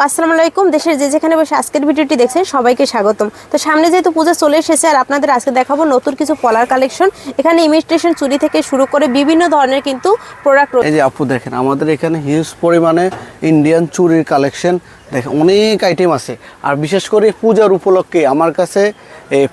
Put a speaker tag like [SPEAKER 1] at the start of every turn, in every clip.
[SPEAKER 1] আসসালামু আলাইকুম। দেশের যে যেখানে বসে আজকের ভিডিওটি দেখছেন সবাইকে স্বাগতম। তো সামনে যেহেতু পূজা চলে এসেছে আর আপনাদের আজকে দেখাবো নতুন কিছু পলার কালেকশন। এখানে ইমিটেশন চুড়ি থেকে শুরু করে বিভিন্ন ধরনের কিন্তু প্রোডাক্ট রয়েছে।
[SPEAKER 2] এই যে আপু দেখেন আমাদের এখানে হিউজ পরিমাণে ইন্ডিয়ান চুড়ির কালেকশন দেখেন, অনেক আইটেম আছে। আর বিশেষ করে পূজার উপলক্ষে আমার কাছে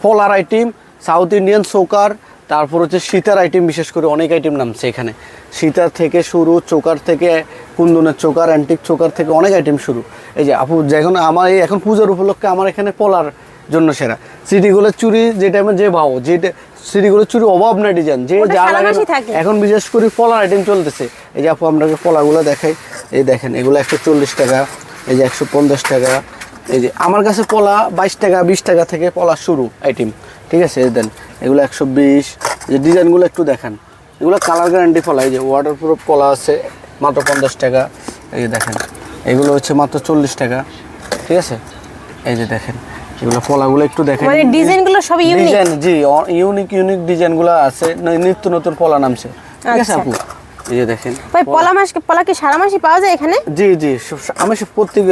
[SPEAKER 2] পলার আইটেম, সাউথ ইন্ডিয়ান চোকার, তারপর হচ্ছে সীতার আইটেম, বিশেষ করে অনেক আইটেম নামছে এখানে। সীতার থেকে শুরু, চোকার থেকে কুন্দনের চোকার, অ্যান্টিক চোকার থেকে অনেক আইটেম শুরু। এই যে আপু যখন আমার এই এখন পূজার উপলক্ষে আমার এখানে পলার জন্য সেরা সিটিগুলোর চুড়ি, যে টাইমে যে ভাও, যে সিটিগুলোর চুড়ি অভাব না ডিজাইন, যে যা লাগে এখন বিশেষ করে পলার আইটেম চলতেছে। এই যে আপু আপনাকে পলাগুলো দেখাই। এই দেখেন এগুলো 140 টাকা, এই যে 150 টাকা। এই যে আমার কাছে পলা 22 টাকা 20 টাকা থেকে পলা শুরু আইটেম, ঠিক আছে। দেন এগুলো 120। যে ডিজাইনগুলো একটু দেখান, এগুলো কালার গ্যারান্টি পলা। এই যে ওয়াটারপ্রুফ পলা আছে মাত্র 50 টাকা। এই যে দেখেন এগুলো হচ্ছে মাত্র 40 টাকা, ঠিক আছে। এই যে দেখেন এগুলো পলাগুলো একটু দেখেন,
[SPEAKER 1] মানে ডিজাইনগুলো সব ইউনিক
[SPEAKER 2] ডিজাইন, জি ইউনিক ডিজাইনগুলো আছে, নিত্য নতুন পলা নামছে, ঠিক আছে আপু। এই যে দেখেন
[SPEAKER 1] ভাই পলা কি সারা মাসই পাওয়া যায় এখানে?
[SPEAKER 2] জি আমি প্রত্যেক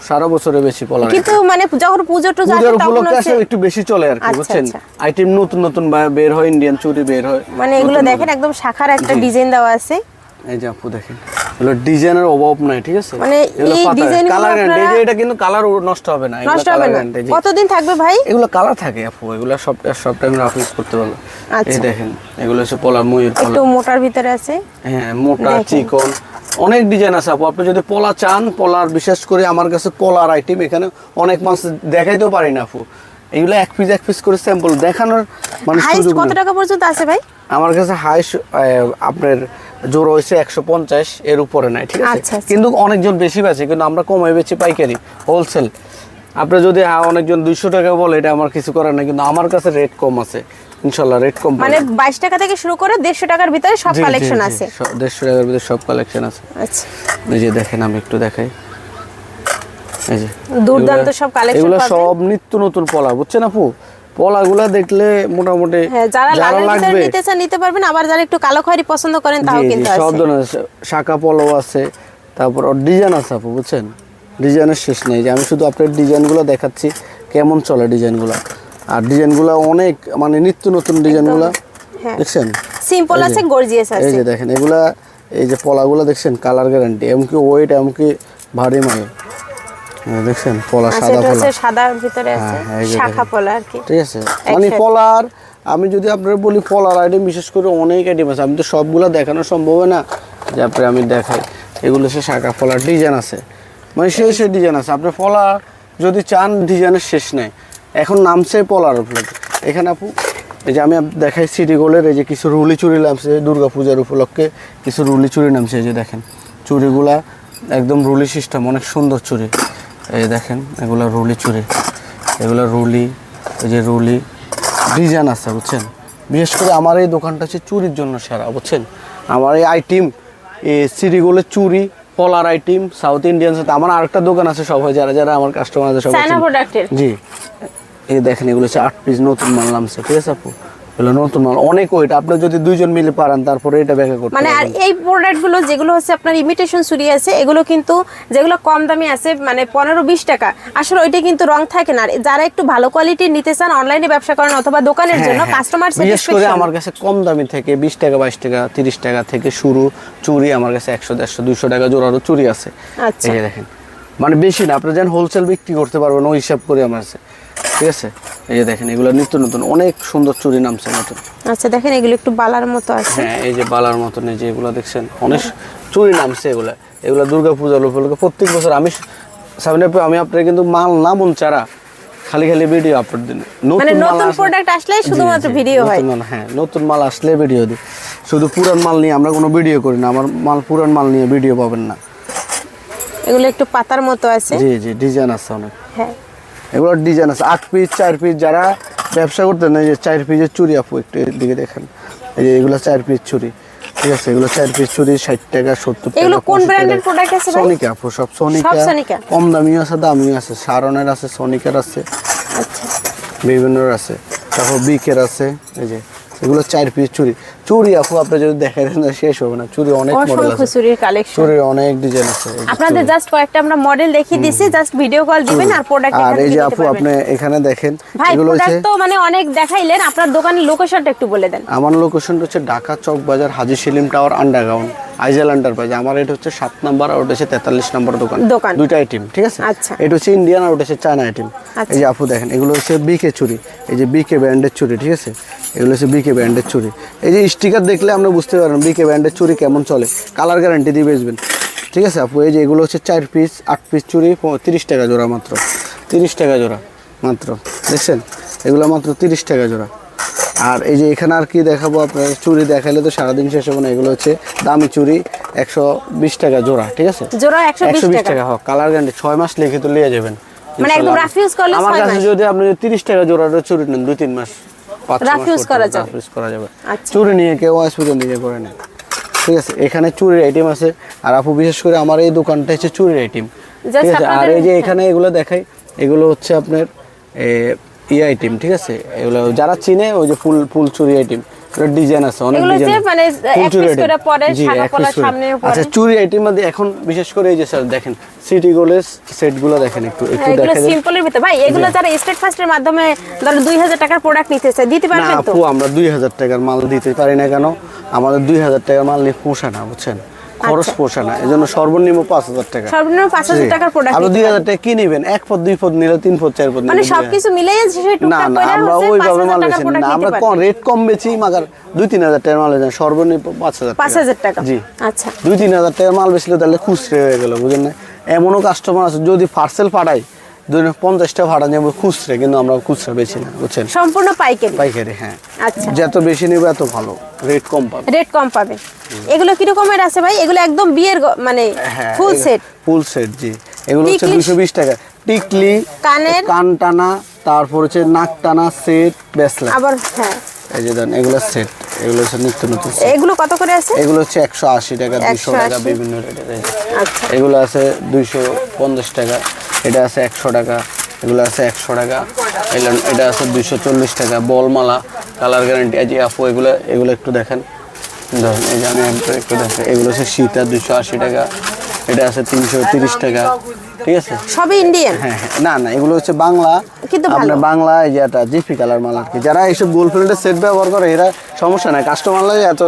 [SPEAKER 2] সারা বছরে বেশি পলা,
[SPEAKER 1] কিন্তু মানে যখন পূজা টুজা আসে তখন
[SPEAKER 2] একটু বেশি চলে আর কি, বুঝছেন। আইটেম নতুন বের হয়, ইন্ডিয়ান চুড়ি বের হয়।
[SPEAKER 1] মানে এগুলো দেখেন একদম শাখার একটা ডিজাইন দেওয়া আছে।
[SPEAKER 2] এই যে আপু দেখেন এগুলো ডিজাইনের অভাব নাই, ঠিক আছে।
[SPEAKER 1] মানে এই ডিজাইন
[SPEAKER 2] কালার গ্যারান্টি, এই যে এটা কিন্তু কালার নষ্ট হবে না,
[SPEAKER 1] নষ্ট হবে না। কতদিন থাকবে ভাই?
[SPEAKER 2] এগুলো কালার থাকে আপু, এগুলো সব টাইম ইউজ করতে পারবে। এই দেখেন এগুলো হচ্ছে পলা, ময়ূর পলা,
[SPEAKER 1] একটু মোটার ভিতরে আছে।
[SPEAKER 2] হ্যাঁ মোটা চিকন অনেক ডিজাইন আছে আপু। আপনি যদি পলা চান, পলার বিশেষ করে আমার কাছে পলার আইটেম এখানে অনেক মাছ দেখাইতেও পারি না আপু। এগুলো এক পিস করে স্যাম্পল দেখানোর মানে সুযোগ।
[SPEAKER 1] কত টাকা পর্যন্ত আছে ভাই?
[SPEAKER 2] আমার কাছে হাইস্ট আপনার জোর হয়েছে 150 এর উপরে নাই, ঠিক আছে। কিন্তু অনেকজন বেশি বেচে, কিন্তু আমরা কমাই বেচি পাইকারি, হোলসেল। আপনি যদি অনেকজন 200 টাকা বলে, এটা আমার কিছু করার নাই, কিন্তু আমার কাছে রেট কম আছে ইনশাআল্লাহ, রেট কম।
[SPEAKER 1] মানে 22 টাকা থেকে শুরু করে 150 টাকার ভিতরে সব কালেকশন আছে।
[SPEAKER 2] 150 টাকার ভিতরে সব কালেকশন আছে।
[SPEAKER 1] আচ্ছা
[SPEAKER 2] এই যে দেখেন আমি একটু দেখাই। এই যে
[SPEAKER 1] দুর্দান্ত সব কালেকশন,
[SPEAKER 2] এগুলো সব নিত্য নতুন পলা, বুঝছেন আপু। পলাগুলা দেখলে মোটামুটি
[SPEAKER 1] যারা লাগবে নিতে পারবেন। আবার যারা একটু কালো খয়েরি পছন্দ করেন তাও কিন্তু আছে।
[SPEAKER 2] সব ধরনের শাখা পলাও আছে, তারপর ডিজাইন আছে আপু, বুঝছেন। ডিজাইনের শেষ নেই। যে আমি শুধু আপনার ডিজাইনগুলো দেখাচ্ছি কেমন চলে ডিজাইনগুলো। আর ডিজাইনগুলো অনেক মানে নিত্য নতুন ডিজাইনগুলো, দেখছেন।
[SPEAKER 1] সিম্পল আছে, গর্জিয়াস আছে।
[SPEAKER 2] এই যে দেখেন এগুলা, এই যে পলাগুলো দেখছেন, কালার গ্যারান্টি, এমনকি ওয়েট, এমনকি ভারী মাল, দেখছেন। পলা সাদা পলা,
[SPEAKER 1] সাদার ভিতরে আছে শাখা পলা আর কি,
[SPEAKER 2] ঠিক আছে। মানে পলার আমি যদি আপনার বলি পলার আইটেম বিশেষ করে অনেক আইটেম আছে। আমি তো সবগুলো দেখানো সম্ভব না, যে আপনি আমি দেখাই। এগুলো হচ্ছে শাখা পলার ডিজাইন আছে, মানে সেই ডিজাইন আছে। আপনি পলা যদি চান ডিজাইনের শেষ নেই। এখন নামছে পলার উপলক্ষে এখানে আপু। এই যে আমি দেখাই সিটি গোল্ডের এই যে কিছু রুলি চুড়ি নামছে দুর্গা পূজার উপলক্ষে, কিছু রুলি চুড়ি নামছে। এই যে দেখেন চুড়িগুলা একদম রুলি সিস্টেম, অনেক সুন্দর চুড়ি। এই দেখেন এগুলো রুলি চুড়ি, এগুলো রুলি, এই যে রুলি ডিজাইন আছে, বুঝছেন। বিশেষ করে আমার এই দোকানটা হচ্ছে চুরির জন্য সেরা, বুঝছেন। আমার এই আইটেম এই সিটি গোল্ডের চুড়ি, পলার আইটেম, সাউথ ইন্ডিয়ান সাথে আমার আরেকটা দোকান আছে, সবাই যারা আমার কাস্টমার আছে সবাই জি। এই দেখেন এগুলো হচ্ছে 8 পিস নতুন মাল নামছে, ঠিক আছে আপু। এগুলো নতুন মাল, অনেক ওয়েট। আপনি যদি দুইজন মিলে পারেন তারপরে এটা ব্যাখ্যা করতে
[SPEAKER 1] মানে। আর এই প্রোডাক্টগুলো যেগুলো হচ্ছে আপনার ইমিটেশন চুড়ি আছে, এগুলো কিন্তু যেগুলো কম দামি আছে মানে 15-20 টাকা, আসলে ওইটা কিন্তু রং থাকে না। যারা একটু ভালো কোয়ালিটির নিতে চান, অনলাইনে ব্যবসা করেন অথবা দোকানের জন্য কাস্টমার
[SPEAKER 2] বিশেষ করে আমার কাছে কম দামি থেকে 20 টাকা 22 টাকা 30 টাকা থেকে শুরু চুড়ি আমার কাছে 100 150 200 টাকা জোড়ারও চুড়ি আছে। এই দেখেন মানে বেশি না, আপনি যেন হোলসেল বিক্রি করতে পারবেন ওই হিসাব করে আমার আছে, ঠিক আছে। এই যে দেখেন এগুলো নিত্য নতুন অনেক সুন্দর চুড়ি নামছে নতুন।
[SPEAKER 1] আচ্ছা দেখেন এগুলো একটু বালার মতো আছে।
[SPEAKER 2] হ্যাঁ এই যে বালার মতন, এই যে এগুলো দেখছেন অনেক চুড়ি নামছে। এগুলো দুর্গা পূজার উপলক্ষে প্রত্যেক বছর আমি আপনার কিন্তু মাল না মন চারা খালি ভিডিও আপলোড দিন।
[SPEAKER 1] নতুন প্রোডাক্ট আসলে শুধুমাত্র ভিডিও হয়।
[SPEAKER 2] হ্যাঁ নতুন মাল আসলে ভিডিও দিই। শুধু পুরান মাল নিয়ে আমরা কোনো ভিডিও করি না। আমার পুরান মাল নিয়ে ভিডিও পাবেন না।
[SPEAKER 1] এগুলো একটু পাতার মতো আছে,
[SPEAKER 2] জি ডিজাইন আছে অনেক।
[SPEAKER 1] হ্যাঁ
[SPEAKER 2] এগুলোর ডিজাইন আছে 8 পিস 4 পিস। যারা ব্যবসা করতে না, যে 4 পিসের চুড়ি আপু একটু দিকে দেখেন। এই যে এগুলো 4 পিস চুড়ি, ঠিক আছে। এগুলো 4 পিস চুড়ি 60 টাকা 70 টাকা।
[SPEAKER 1] এগুলো কোন ব্র্যান্ডের প্রোডাক্ট আছে ভাই?
[SPEAKER 2] সোনিকা আপু, সব সোনিকা। কম দামিও আছে, দামিও আছে। সারনের আছে, সোনিকার আছে,
[SPEAKER 1] আচ্ছা
[SPEAKER 2] বিভিন্নর আছে। তারপর বিকের আছে, এই যে এগুলো 4 পিস চুড়ি। চুড়ি আপু আপনি যদি দেখাই দেন শেষ হবে না, চুড়ি অনেক মডেল
[SPEAKER 1] অসংখ্য
[SPEAKER 2] আছে,
[SPEAKER 1] চুরির কালেকশন,
[SPEAKER 2] চুড়ির অনেক ডিজাইন আছে। এই যে
[SPEAKER 1] আপনাদের
[SPEAKER 2] চুড়ি।
[SPEAKER 1] জাস্ট কয়েকটা আমরা মডেল দেখিয়ে দিছি, জাস্ট ভিডিও কল দিবেন আর প্রোডাক্ট
[SPEAKER 2] আর
[SPEAKER 1] এখান
[SPEAKER 2] এই
[SPEAKER 1] থেকে
[SPEAKER 2] যে
[SPEAKER 1] নিতে
[SPEAKER 2] আপু
[SPEAKER 1] পারবেন।
[SPEAKER 2] আপনি এখানে দেখেন
[SPEAKER 1] ভাই
[SPEAKER 2] এগুলো হচ্ছে,
[SPEAKER 1] প্রোডাক্ট তো মানে অনেক দেখাইলেন, আপনার দোকানের লোকেশনটা একটু বলে দেন।
[SPEAKER 2] আমার লোকেশনটা হচ্ছে ঢাকা চক বাজার, হাজী সেলিম টাওয়ার, আন্ডারগ্রাউন্ড, আইজেল এন্টারপ্রাইজ। আমার এটা হচ্ছে 7 নাম্বার আর ওটা হচ্ছে 43 নাম্বার দোকান,
[SPEAKER 1] দোকান।
[SPEAKER 2] দুইটা আইটেম, ঠিক আছে।
[SPEAKER 1] আচ্ছা।
[SPEAKER 2] এটা হচ্ছে ইন্ডিয়ান আর ওটা হচ্ছে চায়না আইটেম।
[SPEAKER 1] আচ্ছা।
[SPEAKER 2] এই যে আপু দেখেন এগুলো হচ্ছে বিকে চুড়ি, এই যে বিকে ব্র্যান্ডের চুড়ি, ঠিক আছে। এগুলো হচ্ছে বিকে ব্র্যান্ডের চুড়ি। এই যে স্টিকার দেখলে আমরা বুঝতে পারবেন বিকে ব্র্যান্ডের চুড়ি কেমন চলে, কালার গ্যারান্টি দিয়ে বেচবেন, ঠিক আছে আপু। এই যে এগুলো হচ্ছে 4 পিস 8 পিস চুড়ি, 30 টাকা জোড়া, মাত্র 30 টাকা জোড়া মাত্র, দেখছেন এগুলো মাত্র 30 টাকা জোড়া। আর এই যে এখানে আর কি দেখাবো আপনার, চুড়ি দেখাইলে তো সারাদিন শেষ হবে না। এগুলো হচ্ছে দামি চুড়ি, 120 টাকা জোড়া, ঠিক আছে।
[SPEAKER 1] জোড়া 120 টাকা,
[SPEAKER 2] টাকা হোক, কালার গ্যারান্টি 6 মাস লিখিত নিয়ে যাবেন
[SPEAKER 1] মানে একদম রাফ ইউজ করলে
[SPEAKER 2] আমার
[SPEAKER 1] 6
[SPEAKER 2] কাছে।
[SPEAKER 1] মাস
[SPEAKER 2] যদি আপনি 30 টাকা জোড়ার চুড়ি নেন 2-3 মাস 5
[SPEAKER 1] রাফ ইউজ করা যায়,
[SPEAKER 2] রাফ ইউজ করা যাবে।
[SPEAKER 1] আচ্ছা।
[SPEAKER 2] চুড়ি নিয়ে কেউ আসবে নিজে করে নেন, ঠিক আছে। এখানে চুড়ির আইটেম আছে। আর আপু বিশেষ করে আমার এই দোকানটা হচ্ছে চুড়ির আইটেম, ঠিক
[SPEAKER 1] Just
[SPEAKER 2] আছে। আর
[SPEAKER 1] আপনাদের-
[SPEAKER 2] এই যে এখানে এগুলো দেখাই, এগুলো হচ্ছে আপনার আইটেম, ঠিক আছে। এগুলো যারা চিনে ওই যে ফুল চুড়ি আইটেম, ডিজাইন আছে অনেক
[SPEAKER 1] এগুলো
[SPEAKER 2] ডিজাইন,
[SPEAKER 1] যে মানে এক পিস করে পরে শাখা পলা সামনেও পরে।
[SPEAKER 2] আচ্ছা চুড়ি আইটেম মধ্যে এখন বিশেষ করে এই যে স্যার দেখেন সিটি গোলের সেটগুলো দেখেন, একটু
[SPEAKER 1] এগুলো
[SPEAKER 2] দেখা যায়।
[SPEAKER 1] সিম্পলের ভিতরে ভাই, এগুলো যারা স্টেট ফার্স্টের মাধ্যমে ধরো 2000 টাকার প্রোডাক্ট নিতে চায় দিতে
[SPEAKER 2] না
[SPEAKER 1] পারবেন তো?
[SPEAKER 2] আপু আমরা 2000 টাকার মাল দিতে পারি না, কেন আমাদের 2000 টাকার মাল নিয়ে পোষায় না, বুঝছেন, খরচ পোষায় না, এজন্য সর্বনিম্ন 5000 টাকা।
[SPEAKER 1] সর্বনিম্ন 5000 টাকার প্রোডাক্ট
[SPEAKER 2] আপনি 2000 টাকা কি নেবেন, 1 পদ 2 পদ নিলে 3 পদ 4 পদ
[SPEAKER 1] মানে
[SPEAKER 2] নিলে
[SPEAKER 1] সবকিছু মিলাই সেই
[SPEAKER 2] না
[SPEAKER 1] টুকটাক
[SPEAKER 2] না
[SPEAKER 1] করে
[SPEAKER 2] আমরা
[SPEAKER 1] হচ্ছে
[SPEAKER 2] ওইভাবে
[SPEAKER 1] 5000
[SPEAKER 2] মাল
[SPEAKER 1] টাকার
[SPEAKER 2] বেচি
[SPEAKER 1] প্রোডাক্ট
[SPEAKER 2] না,
[SPEAKER 1] নিতে
[SPEAKER 2] আমরা
[SPEAKER 1] পারবেন।
[SPEAKER 2] রেট কম বেচি, মাগার 2-3000 টাকার মাল বেচেন, সর্বনিম্ন 5000
[SPEAKER 1] 5000 টাকা,
[SPEAKER 2] জি।
[SPEAKER 1] আচ্ছা।
[SPEAKER 2] 2-3000 টাকার মাল বেচলে তাহলে খুচরে হয়ে গেল, বুঝেন না। এমনও কাস্টমার আছে যদি পার্সেল পাঠাই 50টা ভাড়া নেব খুচরে, কিন্তু আমরা খুচরা বেচি না, বুঝছেন,
[SPEAKER 1] সম্পূর্ণ পাইকারি।
[SPEAKER 2] পাইকারি। হ্যাঁ,
[SPEAKER 1] আচ্ছা,
[SPEAKER 2] যত বেশি নেবে এত ভালো, রেট কম পাবে।
[SPEAKER 1] রেট কম পাবে। এগুলো কি রকমের আছে ভাই? এগুলো একদম বিয়ের মানে ফুল সেট,
[SPEAKER 2] ফুল সেট, জি। এগুলো হচ্ছে
[SPEAKER 1] টিকলি-
[SPEAKER 2] 220 টাকা, টিকলি,
[SPEAKER 1] কানের,
[SPEAKER 2] কান টানা, তারপর হচ্ছে নাক টানা সেট, ব্রেসলেট।
[SPEAKER 1] আবার হ্যাঁ
[SPEAKER 2] এই যে দেন এগুলো সেট, এগুলো হচ্ছে নিত্য নতুন set।
[SPEAKER 1] এগুলো কত করে আছে?
[SPEAKER 2] এগুলো হচ্ছে 180 টাকা, 200 টাকা,
[SPEAKER 1] 180
[SPEAKER 2] বিভিন্ন রেটের।
[SPEAKER 1] আচ্ছা,
[SPEAKER 2] এগুলো আছে 250 টাকা, এটা আছে 100 টাকা, এগুলো আছে 100 টাকা, এটা আছে 240 টাকা। বলমালা, কালার গ্যারান্টি। এই যে আপু এগুলো একটু দেখেন, ধরেন এই যে আমি একটু দেখেন, এগুলো হচ্ছে সীতা 280 টাকা, এটা আছে 330 টাকা, ঠিক আছে।
[SPEAKER 1] সবই ইন্ডিয়ান,
[SPEAKER 2] হ্যাঁ হ্যাঁ, না না এগুলো হচ্ছে বাংলা,
[SPEAKER 1] কিন্তু ভালো।
[SPEAKER 2] আপনার বাংলা এই যে একটা জিপি কালার মাল আর কি। যারা এইসব গোল ফিল্ডের সেট ব্যবহার করে এরা সমস্যা নাই, কাস্টমার লাগে এত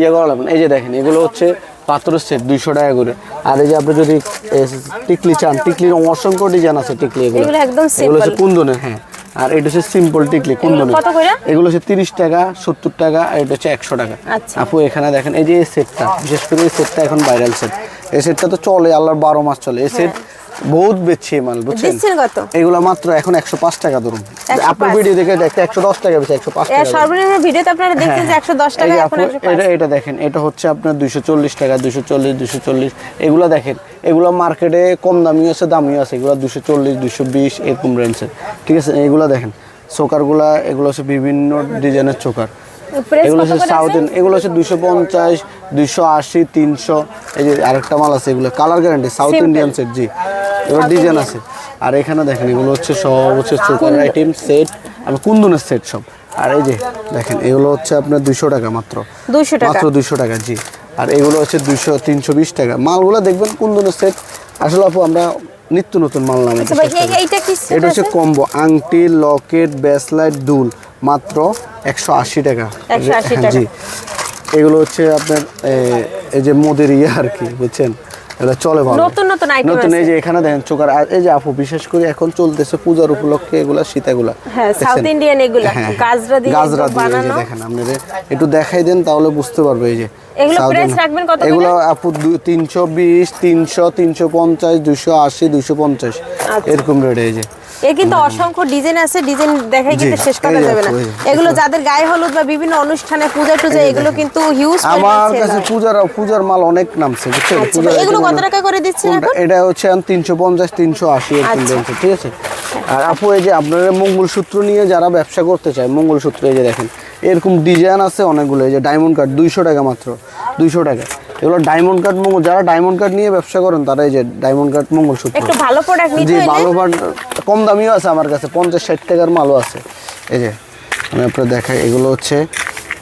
[SPEAKER 2] ইয়ে করা লাগবে না। এই যে দেখেন এগুলো হচ্ছে পাথরের সেট 200 টাকা করে। আর এই যে আপনি যদি টিকলি চান, টিকলির অসংখ্য ডিজাইন আছে টিকলি,
[SPEAKER 1] এগুলো একদম
[SPEAKER 2] এগুলো হচ্ছে
[SPEAKER 1] সিম্পল।
[SPEAKER 2] কুন্দনের। হ্যাঁ, আর এটা হচ্ছে সিম্পল টিকলি কুন্দনের।
[SPEAKER 1] কত করে?
[SPEAKER 2] এগুলো হচ্ছে 30 টাকা, 70 টাকা, আর এটা হচ্ছে 100 টাকা।
[SPEAKER 1] আচ্ছা।
[SPEAKER 2] আপু এখানে দেখেন এই যে এই সেটটা, বিশেষ করে এই সেটটা এখন ভাইরাল সেট। এই সেটটা তো চলে আল্লাহর 12 মাস চলে। এই সেট বহুত বেচছে মাল, বুঝছেন।
[SPEAKER 1] দিচ্ছেন কত?
[SPEAKER 2] এগুলো মাত্র এখন 105 টাকা ধরুন।
[SPEAKER 1] 105
[SPEAKER 2] আপনার ভিডিও দেখে দেখতে 110 টাকা বেশি, 105
[SPEAKER 1] এর
[SPEAKER 2] টাকা।
[SPEAKER 1] সর্বনিম্ন ভিডিওতে আপনারা দেখছেন যে 110
[SPEAKER 2] এই
[SPEAKER 1] টাকা,
[SPEAKER 2] যে
[SPEAKER 1] এখন
[SPEAKER 2] আপু
[SPEAKER 1] 105।
[SPEAKER 2] এটা দেখেন, এটা হচ্ছে আপনার 240 টাকা, 240 এগুলো দেখেন। এগুলো মার্কেটে কম দামিও আছে, দামিও আছে। এগুলো 240, 220 এরকম রেঞ্জের, ঠিক আছে। এগুলো দেখেন চোকারগুলা, এগুলো হচ্ছে বিভিন্ন ডিজাইনের চোকার।
[SPEAKER 1] প্রেস
[SPEAKER 2] এগুলো
[SPEAKER 1] কত
[SPEAKER 2] হচ্ছে
[SPEAKER 1] করে
[SPEAKER 2] সাউথ
[SPEAKER 1] আছে?
[SPEAKER 2] এগুলো হচ্ছে 250, 280, 300। এই যে আরেকটা মাল আছে, এগুলো colour guarantee, south
[SPEAKER 1] Simple।
[SPEAKER 2] Indian set, জি। এগুলো ডিজাইন আছে। আর এখানে দেখেন এগুলো হচ্ছে সব হচ্ছে চোকার আইটেম সেট, আমি কুন্দনের সেট সব। আর এই যে দেখেন এগুলো হচ্ছে আপনার 200 টাকা মাত্র,
[SPEAKER 1] 200 টাকা।
[SPEAKER 2] মাত্র 200 টাকা, জি। আর এগুলো হচ্ছে 320 টাকা। মালগুলো দেখবেন কুন্দনের সেট। আসলে আপু আমরা নিত্য নতুন মাল নামাতে
[SPEAKER 1] আচ্ছা ভাই,
[SPEAKER 2] চেষ্টা করি।
[SPEAKER 1] এইটা কি set
[SPEAKER 2] এটা হচ্ছে
[SPEAKER 1] আছে?
[SPEAKER 2] কম্বো, আংটি, লকেট, ব্রেসলেট, দুল, মাত্র 180 টাকা।
[SPEAKER 1] 180
[SPEAKER 2] হ্যাঁ,
[SPEAKER 1] টাকা।
[SPEAKER 2] জি। এগুলো হচ্ছে আপনার এই যে মোদের ইয়ে আর কি, বুঝছেন, এটা চলে ভালো।
[SPEAKER 1] নতুন নতুন item
[SPEAKER 2] নতুন এই
[SPEAKER 1] আছে।
[SPEAKER 2] যে এখানে দেখেন চোকার। আর এই যে আপু বিশেষ করে এখন চলতেছে পূজার উপলক্ষে এগুলা সীতাগুলা।
[SPEAKER 1] হ্যাঁ, সাউথ ইন্ডিয়ান এগুলা গাজরা দিয়ে
[SPEAKER 2] গাজরা দিয়ে এই যে
[SPEAKER 1] বানানো।
[SPEAKER 2] দেখেন আপনাদের একটু দেখাই দেন তাহলে বুঝতে পারবে। এই যে
[SPEAKER 1] এগুলো
[SPEAKER 2] South
[SPEAKER 1] price
[SPEAKER 2] Indian-
[SPEAKER 1] রাখবেন কত করে?
[SPEAKER 2] এগুলো আপু 320, 300, 350, 280, 250 এরকম রেট। এই যে
[SPEAKER 1] এ কিন্তু অসংখ্য ডিজাইন আছে, ডিজাইন দেখাই কিন্তু
[SPEAKER 2] জি,
[SPEAKER 1] শেষ করা
[SPEAKER 2] এই যে
[SPEAKER 1] যাবে না।
[SPEAKER 2] আপু, এই যে।
[SPEAKER 1] এগুলো যাদের গায়ে হলুদ বা বিভিন্ন অনুষ্ঠানে পূজা টুজা, এগুলো কিন্তু হিউজ
[SPEAKER 2] আমার কাছে পূজার মাল অনেক নামছে, বুঝছেন। পূজার
[SPEAKER 1] এগুলো
[SPEAKER 2] item
[SPEAKER 1] কত
[SPEAKER 2] অনেক-
[SPEAKER 1] টাকা করে দিচ্ছেন
[SPEAKER 2] কোনটা?
[SPEAKER 1] এখন?
[SPEAKER 2] এটা হচ্ছে 350, 380 এরকম
[SPEAKER 1] আচ্ছা।
[SPEAKER 2] রেঞ্জে, ঠিক আছে। আর আপু এই যে আপনারা মঙ্গলসূত্র নিয়ে যারা ব্যবসা করতে চায়, মঙ্গলসূত্র এই যে দেখেন এরকম ডিজাইন আছে অনেকগুলো। এই যে ডায়মন্ড কাট 200 টাকা, মাত্র 200 টাকা। এগুলো ডায়মন্ড কাট যারা ডায়মন্ড কাট নিয়ে ব্যবসা করেন তারা এই যে ডায়মন্ড কাট মঙ্গলসূত্র।
[SPEAKER 1] একটু ভালো প্রোডাক্ট নিতে
[SPEAKER 2] জি,
[SPEAKER 1] হলে
[SPEAKER 2] ভালো পাট কম দামিও আছে আমার কাছে, 50-60 টাকার মালও আছে। এই যে আমি আপনার দেখাই, এগুলো হচ্ছে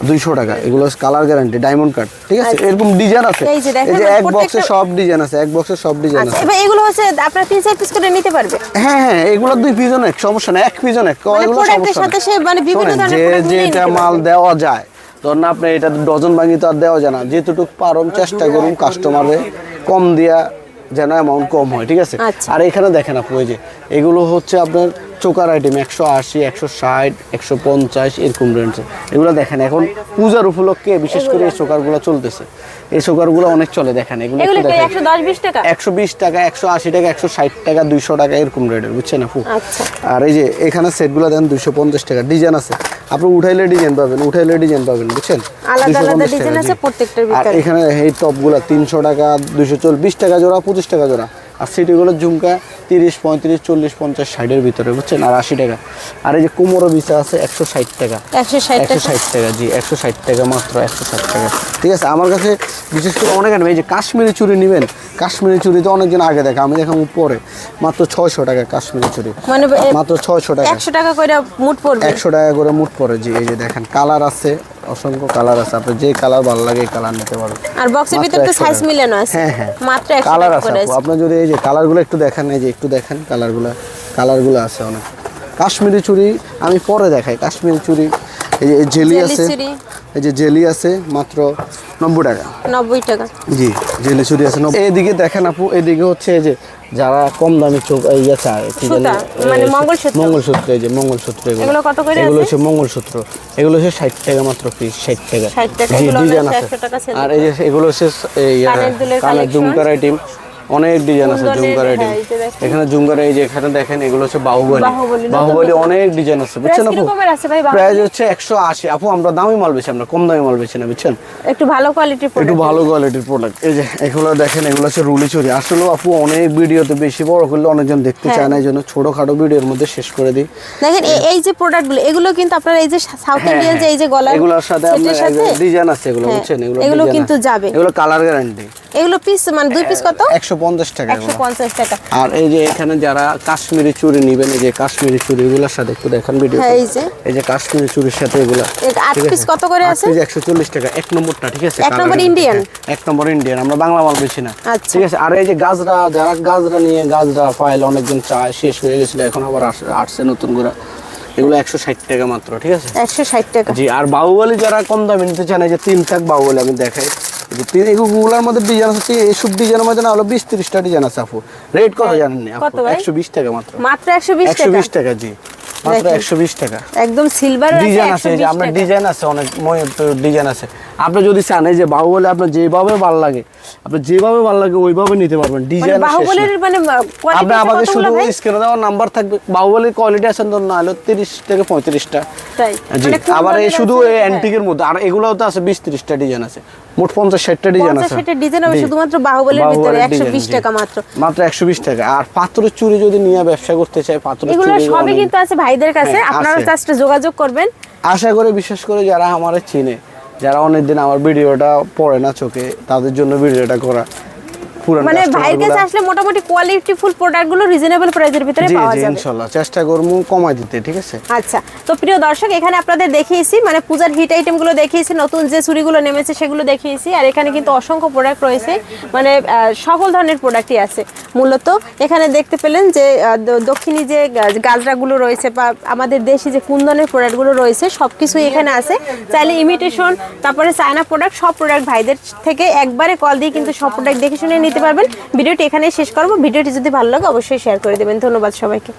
[SPEAKER 2] 200 টাকা। এগুলো কালার গ্যারান্টি, ডায়মন্ড কাট, ঠিক আছে। এরকম ডিজাইন আছে,
[SPEAKER 1] এই যে দেখেন,
[SPEAKER 2] এই যে এক বক্সে
[SPEAKER 1] প্রত্যেকটা-
[SPEAKER 2] সব ডিজাইন আছে, এক বক্সে সব ডিজাইন
[SPEAKER 1] আচ্ছা,
[SPEAKER 2] আছে।
[SPEAKER 1] এবার এগুলো হচ্ছে আপনারা 3-4 পিস করে নিতে পারবে।
[SPEAKER 2] হ্যাঁ হ্যাঁ, এগুলো 2 পিজন এক, সমস্যা না, 1 পিজন এক,
[SPEAKER 1] মানে
[SPEAKER 2] এগুলো
[SPEAKER 1] প্রোডাক্টের
[SPEAKER 2] সমস্যা
[SPEAKER 1] সাথে
[SPEAKER 2] না।
[SPEAKER 1] সে মানে বিভিন্ন
[SPEAKER 2] শোনেন,
[SPEAKER 1] ধরনের
[SPEAKER 2] যে
[SPEAKER 1] প্রোডাক্ট নিয়ে
[SPEAKER 2] যেটা
[SPEAKER 1] নিতে
[SPEAKER 2] মাল
[SPEAKER 1] পারবে।
[SPEAKER 2] দেওয়া যায়, ধরুন আপনি এটা ডজন ভাঙি তো আর দেওয়া যায় না, যেটুকু পারুন চেষ্টা করুন কাস্টমারে কম দিয়া যেন অ্যামাউন্ট কম হয়, ঠিক আছে।
[SPEAKER 1] আচ্ছা।
[SPEAKER 2] আর এখানে দেখেন আপু, এই যে এগুলো হচ্ছে আপনার চোকার আইটেম, 180, 160, 150 এরকম রেঞ্জে। এগুলো দেখেন এখন পূজার উপলক্ষে বিশেষ করে এই চোকারগুলো চলতেছে, এই চোকারগুলো অনেক চলে। দেখেন এগুলো
[SPEAKER 1] এগুলো
[SPEAKER 2] একটু
[SPEAKER 1] কি
[SPEAKER 2] দেখেন,
[SPEAKER 1] 110-20 টাকা?
[SPEAKER 2] 120 টাকা, 180 টাকা, 160 টাকা, 200 টাকা এরকম রেটের, বুঝছেন আপু।
[SPEAKER 1] আচ্ছা।
[SPEAKER 2] আর এই যে এখানে সেটগুলো দেন 250 টাকা, ডিজাইন আছে, আপনি উঠাইলে ডিজাইন পাবেন, উঠাইলে ডিজাইন পাবেন, বুঝছেন।
[SPEAKER 1] আলাদা আলাদা
[SPEAKER 2] 250
[SPEAKER 1] ডিজাইন
[SPEAKER 2] টাকা,
[SPEAKER 1] আছে
[SPEAKER 2] জি।
[SPEAKER 1] প্রত্যেকটার
[SPEAKER 2] আর
[SPEAKER 1] ভিতরে।
[SPEAKER 2] এখানে এই টপগুলো 300 টাকা, 220 টাকা জোড়া, 25 টাকা জোড়া। আর সিটিগুলোর ঝুমকা 30, 35, 40, 50, 60 এর ভিতরে, বুঝছেন। আর 80 টাকা। আর এই যে কুমোরো বিছা আছে 160 টাকা,
[SPEAKER 1] 160 টাকা।
[SPEAKER 2] 160 টাকা, জি 160 টাকা, মাত্র 160 টাকা, ঠিক আছে। আমার কাছে বিশেষ করে অনেক আনবে, এই যে কাশ্মীরি চুড়ি নেবেন, কাশ্মীরি চুড়ি তো অনেকদিন আগে দেখা, আমি দেখাম পরে, মাত্র 600 টাকা কাশ্মীরি চুড়ি,
[SPEAKER 1] মানে
[SPEAKER 2] মাত্র 600 টাকা,
[SPEAKER 1] 100 টাকা করে মুট পড়বে।
[SPEAKER 2] 100 টাকা করে মুঠ পড়ে, জি। এই যে দেখেন কালার আছে, অসংখ্য কালার আছে, আপনি যে কালার ভালো লাগে এই কালার নিতে পারবেন।
[SPEAKER 1] আর বক্সের
[SPEAKER 2] মাত্র
[SPEAKER 1] ভিতরে তো
[SPEAKER 2] 100
[SPEAKER 1] সাইজ
[SPEAKER 2] টাকা।
[SPEAKER 1] মিলানো আছে।
[SPEAKER 2] হ্যাঁ হ্যাঁ,
[SPEAKER 1] মাত্র 100
[SPEAKER 2] কালার
[SPEAKER 1] টাকা
[SPEAKER 2] আছে
[SPEAKER 1] করে
[SPEAKER 2] আপু।
[SPEAKER 1] আছে।
[SPEAKER 2] আপনি যদি এই যে কালারগুলো একটু দেখেন, এই যে একটু দেখেন কালারগুলো আছে অনেক। কাশ্মীরি চুড়ি আমি পরে দেখাই, কাশ্মীরি চুড়ি এই যে জেলি
[SPEAKER 1] জেলি
[SPEAKER 2] আছে,
[SPEAKER 1] চুড়ি।
[SPEAKER 2] এই যে জেলি আছে মাত্র 90 টাকা,
[SPEAKER 1] 90 টাকা।
[SPEAKER 2] জি জেলি চুড়ি আছে 90। এইদিকে দেখেন আপু, এইদিকে হচ্ছে এই যে যারা কম দামি চোখ ইয়ে চায়, কি জানি,
[SPEAKER 1] সুতা, মানে মঙ্গলসূত্র।
[SPEAKER 2] মঙ্গলসূত্র, এই যে মঙ্গলসূত্র,
[SPEAKER 1] এগুলো কত করে
[SPEAKER 2] এগুলো
[SPEAKER 1] আছে?
[SPEAKER 2] হচ্ছে মঙ্গলসূত্র, এগুলো হচ্ছে 60 টাকা মাত্র পিস, 60 টাকা,
[SPEAKER 1] 60 টাকা,
[SPEAKER 2] জি,
[SPEAKER 1] এগুলো
[SPEAKER 2] ডিজাইন
[SPEAKER 1] আমরা
[SPEAKER 2] আছে।
[SPEAKER 1] 100 টাকা সেল
[SPEAKER 2] আর এই যে এগুলো হচ্ছে এই
[SPEAKER 1] কানের দুলের
[SPEAKER 2] কানের
[SPEAKER 1] collection।
[SPEAKER 2] ঝুমকার আইটেম, অনেক ডিজাইন আছে
[SPEAKER 1] কুন্দনের,
[SPEAKER 2] ঝুমকার আইটেম।
[SPEAKER 1] হ্যাঁ, এই যে দেখেন।
[SPEAKER 2] এখানে ঝুমকার, এই যে এখানে দেখেন এগুলো হচ্ছে বাহুবলী,
[SPEAKER 1] বাহুবলী, নতুন
[SPEAKER 2] বাহুবলী
[SPEAKER 1] নতুন।
[SPEAKER 2] অনেক ডিজাইন আছে, বুঝছেন
[SPEAKER 1] প্রাইস
[SPEAKER 2] আপু।
[SPEAKER 1] কিরকমের আছে ভাই বাহুবলী?
[SPEAKER 2] প্রাইস হচ্ছে 180 আপু। আমরা দামি মাল বেশি, আমরা কম দামি মাল বেশি না, বুঝছেন।
[SPEAKER 1] একটু ভালো কোয়ালিটির
[SPEAKER 2] একটু
[SPEAKER 1] প্রোডাক্ট।
[SPEAKER 2] ভালো কোয়ালিটির প্রোডাক্ট। এই যে এগুলো দেখেন, এগুলো হচ্ছে রুলি চুরি। আসলে আপু অনেক ভিডিওতে বেশি বড় করলে অনেকজন দেখতে চায় না, এই জন্য ছোটখাটো ভিডিওর মধ্যে শেষ করে দিই।
[SPEAKER 1] দেখেন এই যে প্রোডাক্টগুলো, এগুলো কিন্তু আপনারা এই যে সাউথ ইন্ডিয়ান যে এই যে গলার
[SPEAKER 2] এগুলোর সাথে
[SPEAKER 1] সেটের সাথে
[SPEAKER 2] ডিজাইন আছে, এগুলো
[SPEAKER 1] হ্যাঁ,
[SPEAKER 2] বুঝছেন,
[SPEAKER 1] এগুলো
[SPEAKER 2] design
[SPEAKER 1] কিন্তু
[SPEAKER 2] আছে।
[SPEAKER 1] যাবে।
[SPEAKER 2] এগুলো কালার গ্যারান্টি।
[SPEAKER 1] এগুলো পিস মানে 2 পিস কত?
[SPEAKER 2] 150 টাকা এগুলো।
[SPEAKER 1] 150 টাকা।
[SPEAKER 2] আর এই যে এখানে যারা কাশ্মীরি চুড়ি নেবেন, এই যে কাশ্মীরি চুড়িগুলোর সাথে একটু দেখেন ভিডিও,
[SPEAKER 1] হ্যাঁ, এই যে
[SPEAKER 2] কাশ্মীরি চুড়ির সাথে এগুলো
[SPEAKER 1] 8 পিস কত করে আছে?
[SPEAKER 2] 140 টাকা, এক নম্বরটা, ঠিক আছে।
[SPEAKER 1] এক নম্বর
[SPEAKER 2] colour
[SPEAKER 1] Indian?
[SPEAKER 2] হ্যাঁ, এক নম্বর ইন্ডিয়ান, আমরা বাংলা মাল বেশি না,
[SPEAKER 1] আচ্ছা।
[SPEAKER 2] ঠিক আছে। আর এই যে গাজরা, যারা গাজরা নিয়ে, গাজরা ফাইল অনেকজন চায়, শেষ হয়ে গেছিল, এখন আবার আসছে নতুন করে, এগুলো 160 টাকা মাত্র, ঠিক আছে।
[SPEAKER 1] 160 টাকা।
[SPEAKER 2] জি। আর বাহুবলী যারা কম দামে নিতে চান, এই যে 3 টাক বাহুবলী আমি দেখাই, এগুলোর মধ্যে ডিজাইন আছে, এইসব ডিজাইনের মধ্যে না হলো 20-30টা ডিজাইন আছে আপু। রেট কত জানেন না
[SPEAKER 1] কত
[SPEAKER 2] আপু?
[SPEAKER 1] ভাই?
[SPEAKER 2] 120 টাকা মাত্র,
[SPEAKER 1] মাত্র 120 টাকা।
[SPEAKER 2] 120 টাকা, জি মাত্র
[SPEAKER 1] দেখেন।
[SPEAKER 2] 120 টাকা।
[SPEAKER 1] একদম সিলভার আছে
[SPEAKER 2] ডিজাইন আছে, এই যে
[SPEAKER 1] 120
[SPEAKER 2] আপনার
[SPEAKER 1] টাকা।
[SPEAKER 2] ডিজাইন আছে, অনেক ডিজাইন আছে। আপনি যদি চান এই যে বাহুবলী আপনার যেভাবে ভালো লাগে, আপনার যেভাবে ভালো লাগে ওইভাবে নিতে পারবেন,
[SPEAKER 1] মানে
[SPEAKER 2] ডিজাইন
[SPEAKER 1] বাহুবলীর মানে কোয়ালিটি
[SPEAKER 2] আপনি আমাকে
[SPEAKER 1] কতগুলো
[SPEAKER 2] শুধু
[SPEAKER 1] ভাই?
[SPEAKER 2] স্ক্রিনে দেওয়ার নাম্বার থাকবে, বাহুবলীর কোয়ালিটি আছে তো না হলো 30 থেকে 35টা,
[SPEAKER 1] তাই
[SPEAKER 2] জি।
[SPEAKER 1] মানে কোন
[SPEAKER 2] আবার এই
[SPEAKER 1] model
[SPEAKER 2] শুধু
[SPEAKER 1] আছে?
[SPEAKER 2] এই
[SPEAKER 1] হ্যাঁ।
[SPEAKER 2] অ্যান্টিকের মধ্যে, আর এগুলোও তো আছে 20-30টা ডিজাইন আছে, মোট 50-60টা ডিজাইন আছে।
[SPEAKER 1] 50-60 ডিজাইন হবে
[SPEAKER 2] জি।
[SPEAKER 1] শুধুমাত্র বাহুবলীর ভিতরে,
[SPEAKER 2] বাহুবলীর
[SPEAKER 1] 120
[SPEAKER 2] ডিজাইন, জি।
[SPEAKER 1] টাকা মাত্র।
[SPEAKER 2] মাত্র 120 টাকা। আর পাথরের চুড়ি যদি নিয়ে ব্যবসা করতে চায়, পাথরের
[SPEAKER 1] এগুলো
[SPEAKER 2] চুড়ি
[SPEAKER 1] সবই
[SPEAKER 2] অনেক-
[SPEAKER 1] কিন্তু আছে ভাইদের কাছে,
[SPEAKER 2] হ্যাঁ,
[SPEAKER 1] আপনারা
[SPEAKER 2] আছে।
[SPEAKER 1] জাস্ট যোগাযোগ করবেন।
[SPEAKER 2] আশা করি, বিশেষ করে যারা আমার চিনে, যারা অনেকদিন আমার ভিডিওটা পড়ে না চোখে, তাদের জন্য ভিডিওটা করা। পুরান
[SPEAKER 1] মানে ভাইয়ের কাছে
[SPEAKER 2] কাস্টমারগুলা-
[SPEAKER 1] আসলে মোটামুটি কোয়ালিটিফুল প্রোডাক্টগুলো রিজনেবল প্রাইসের ভিতরে
[SPEAKER 2] জি
[SPEAKER 1] পাওয়া
[SPEAKER 2] জি,
[SPEAKER 1] যাবে।
[SPEAKER 2] ইনশাল্লাহ চেষ্টা করবো কমাই দিতে, ঠিক আছে।
[SPEAKER 1] আচ্ছা, তো প্রিয় দর্শক, এখানে আপনাদের দেখিয়েছি মানে পূজার হিট আইটেমগুলো দেখিয়েছি, নতুন যে চুড়িগুলো নেমেছে সেগুলো দেখিয়েছি। আর এখানে কিন্তু অসংখ্য প্রোডাক্ট রয়েছে, মানে সকল ধরনের প্রোডাক্টই আছে। মূলত এখানে দেখতে পেলেন যে দক্ষিণী যে গাজরাগুলো রয়েছে বা আমাদের দেশি যে কুন্দনের প্রোডাক্টগুলো রয়েছে সব কিছুই এখানে আছে। চাইলে ইমিটেশন, তারপরে চায়না প্রোডাক্ট, সব প্রোডাক্ট ভাইদের থেকে একবারে কল দিয়ে কিন্তু সব প্রোডাক্ট দেখে শুনে নিতে পারবেন। ভিডিওটি এখানে শেষ করবো। ভিডিওটি যদি ভালো লাগে অবশ্যই শেয়ার করে দেবেন। ধন্যবাদ সবাইকে।